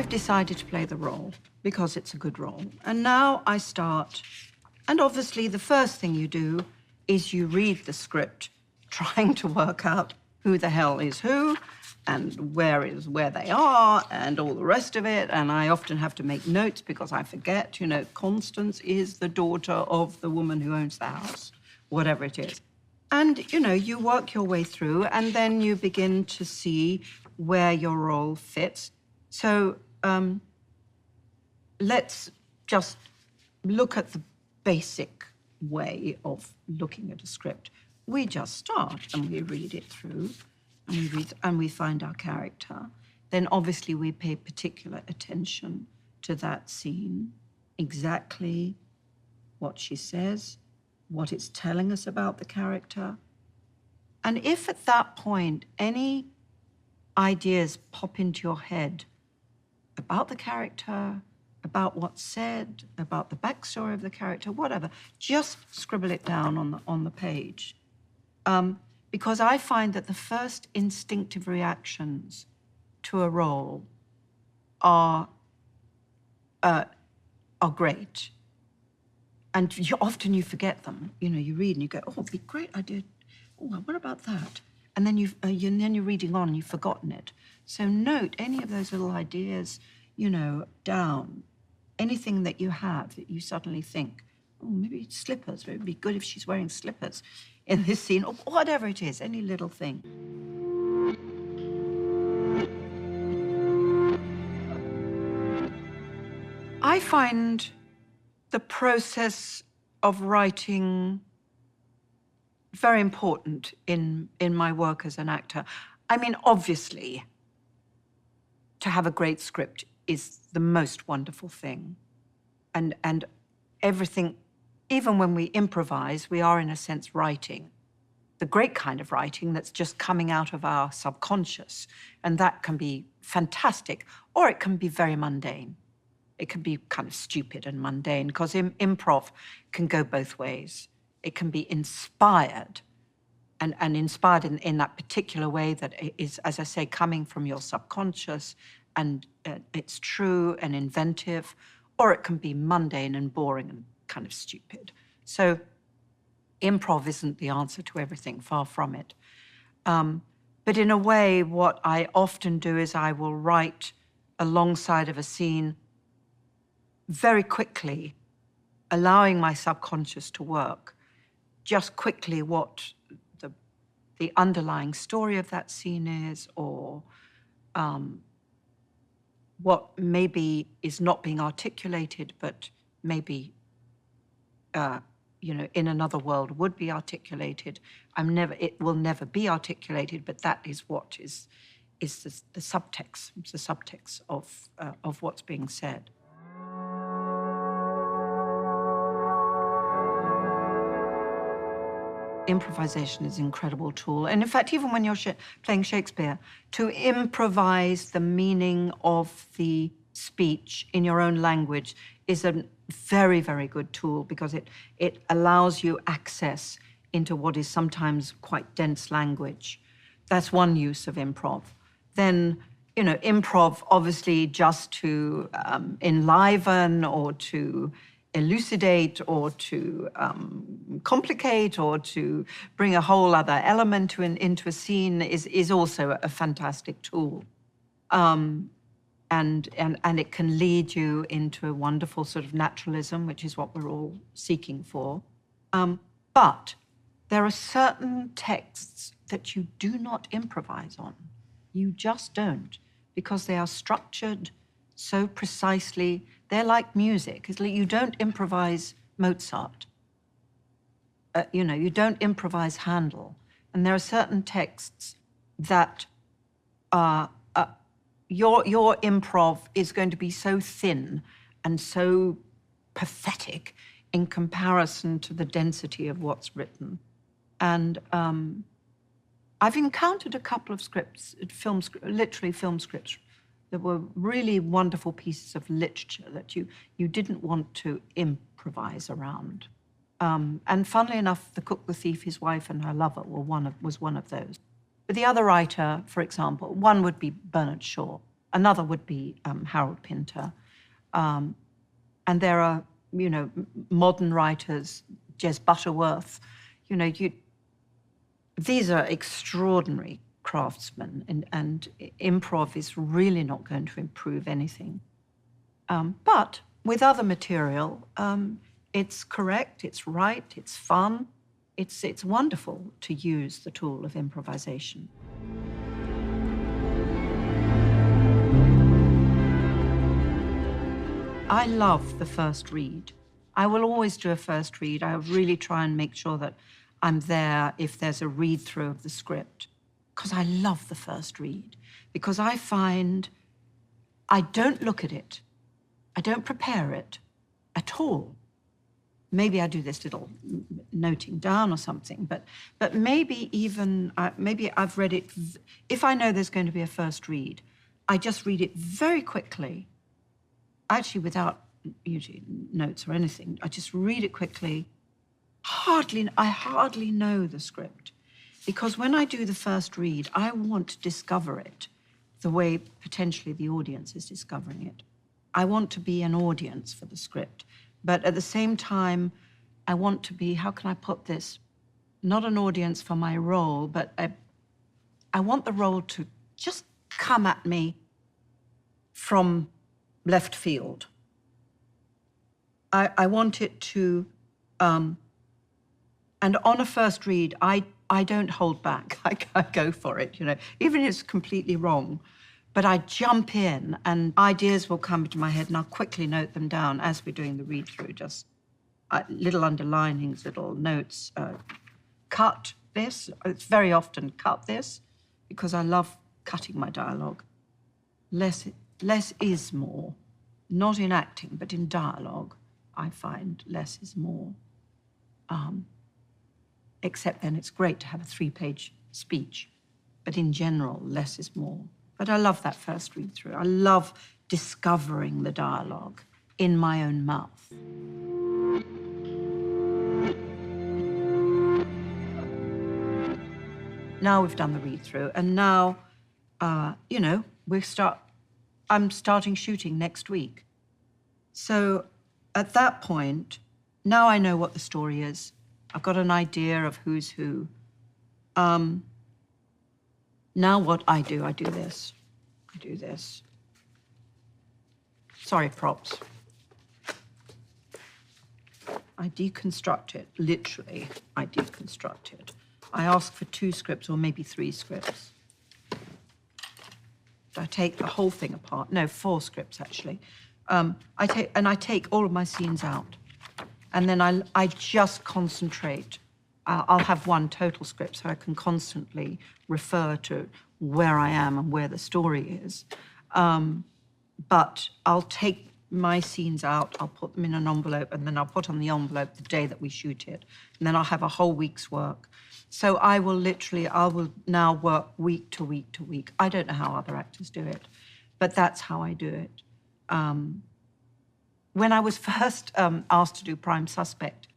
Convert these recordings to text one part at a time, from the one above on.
I've decided to play the role because it's a good role. And now I start, and obviously the first thing you do is you read the script, trying to work out who the hell is who, and where is where they are, and all the rest of it. And I often have to make notes because I forget, you know, Constance is the daughter of the woman who owns the house, whatever it is. And, you know, you work your way through, and then you begin to see where your role fits. So let's just look at the basic way of looking at a script. We just start and we read it through, and we find our character. Then obviously we pay particular attention to that scene, exactly what she says, what it's telling us about the character. And if at that point any ideas pop into your head about the character, about what's said, about the backstory of the character, whatever, just scribble it down on the page. Because I find that the first instinctive reactions to a role are great. And often you forget them. You know, you read and you go, oh, it'd be great idea. Oh, what about that? And then then you're reading on and you've forgotten it. So note any of those little ideas, you know, down. Anything that you have that you suddenly think, oh, maybe slippers. It would be good if she's wearing slippers in this scene, or whatever it is, any little thing. I find the process of writing very important in my work as an actor. I mean, obviously, to have a great script is the most wonderful thing. And everything, even when we improvise, we are in a sense writing. The great kind of writing that's just coming out of our subconscious. And that can be fantastic, or it can be very mundane. It can be kind of stupid and mundane, because improv can go both ways. It can be inspired, and inspired in that particular way that is, as I say, coming from your subconscious, and it's true and inventive, or it can be mundane and boring and kind of stupid. So improv isn't the answer to everything, far from it. But in a way, what I often do is I will write alongside of a scene very quickly, allowing my subconscious to work, just quickly what the underlying story of that scene is, or what maybe is not being articulated, but maybe, you know, in another world would be articulated. It will never be articulated, but that is what is the subtext. It's the subtext of what's being said. Improvisation is an incredible tool. And in fact, even when you're playing Shakespeare, to improvise the meaning of the speech in your own language is a very, very good tool, because it allows you access into what is sometimes quite dense language. That's one use of improv. Then, you know, improv, obviously, just to enliven or to elucidate or to complicate or to bring a whole other element into a scene is also a fantastic tool. And it can lead you into a wonderful sort of naturalism, which is what we're all seeking for. But there are certain texts that you do not improvise on. You just don't, because they are structured so precisely. They're like music. It's like you don't improvise Mozart. You know, you don't improvise Handel. And there are certain texts that your improv is going to be so thin and so pathetic in comparison to the density of what's written. And I've encountered a couple of scripts, literally film scripts, that were really wonderful pieces of literature that you didn't want to improvise around. And funnily enough, The Cook, the Thief, His Wife, and Her Lover was one of those. But the other writer, for example, one would be Bernard Shaw. Another would be Harold Pinter. And there are, modern writers, Jez Butterworth. These are extraordinary craftsmen, and improv is really not going to improve anything. But with other material, it's correct, it's right, it's fun. It's wonderful to use the tool of improvisation. I love the first read. I will always do a first read. I really try and make sure that I'm there if there's a read-through of the script, because I love the first read, because I find I don't look at it. I don't prepare it at all. Maybe I do this little noting down or something, but maybe even, maybe I've read it, if I know there's going to be a first read, I just read it very quickly, actually without usually notes or anything. I just read it quickly. I hardly know the script, because when I do the first read, I want to discover it the way potentially the audience is discovering it. I want to be an audience for the script. But at the same time, I want to be, how can I put this? Not an audience for my role, but I want the role to just come at me from left field. I want it to, and on a first read, I don't hold back. I go for it, even if it's completely wrong. But I jump in and ideas will come into my head and I'll quickly note them down as we're doing the read-through, just little underlinings, little notes. Cut this. It's very often cut this, because I love cutting my dialogue. Less is more. Not in acting, but in dialogue, I find less is more. Except then it's great to have a 3-page speech. But in general, less is more. But I love that first read-through. I love discovering the dialogue in my own mouth. Now we've done the read-through, and now, I'm starting shooting next week. So at that point, now I know what the story is. I've got an idea of who's who. Now what I do this. I do this. Sorry, props. I deconstruct it, literally, I deconstruct it. I ask for 2 scripts or maybe 3 scripts. I take the whole thing apart. No, 4 scripts, actually. I take all of my scenes out. And then I just concentrate. I'll have 1 total script, so I can constantly refer to where I am and where the story is. But I'll take my scenes out, I'll put them in an envelope, and then I'll put on the envelope the day that we shoot it. And then I'll have a whole week's work. So I will now work week to week to week. I don't know how other actors do it, but that's how I do it. When I was first asked to do Prime Suspect,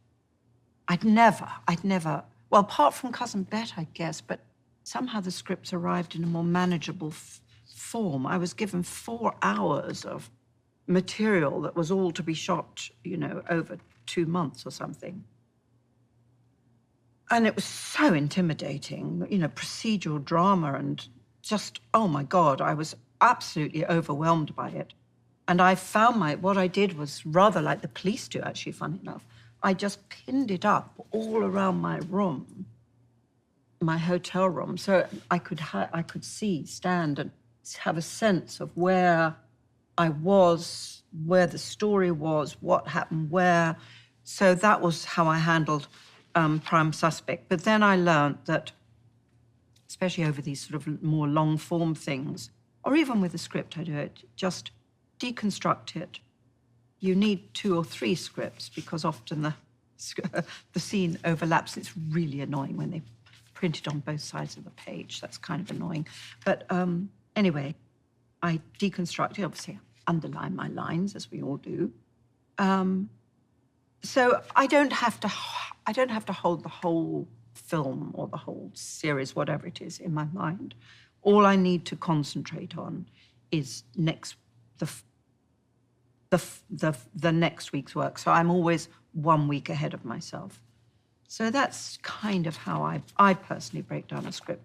I'd never, well, apart from Cousin Bet, I guess, but somehow the scripts arrived in a more manageable form. I was given 4 hours of material that was all to be shot, over 2 months or something. And it was so intimidating, procedural drama, and just, oh my God, I was absolutely overwhelmed by it. And I found what I did was rather like the police do, actually, funny enough. I just pinned it up all around my room, my hotel room, so I could stand and have a sense of where I was, where the story was, what happened where. So that was how I handled Prime Suspect. But then I learned that, especially over these sort of more long-form things, or even with a script, I do it, just deconstruct it. You need 2 or 3 scripts, because often the scene overlaps. It's really annoying when they print it on both sides of the page. That's kind of annoying. But anyway, I deconstruct it, obviously underline my lines, as we all do. So I don't have to hold the whole film or the whole series, whatever it is, in my mind. All I need to concentrate on is the next week's work. So I'm always 1 week ahead of myself. So that's kind of how I personally break down a script.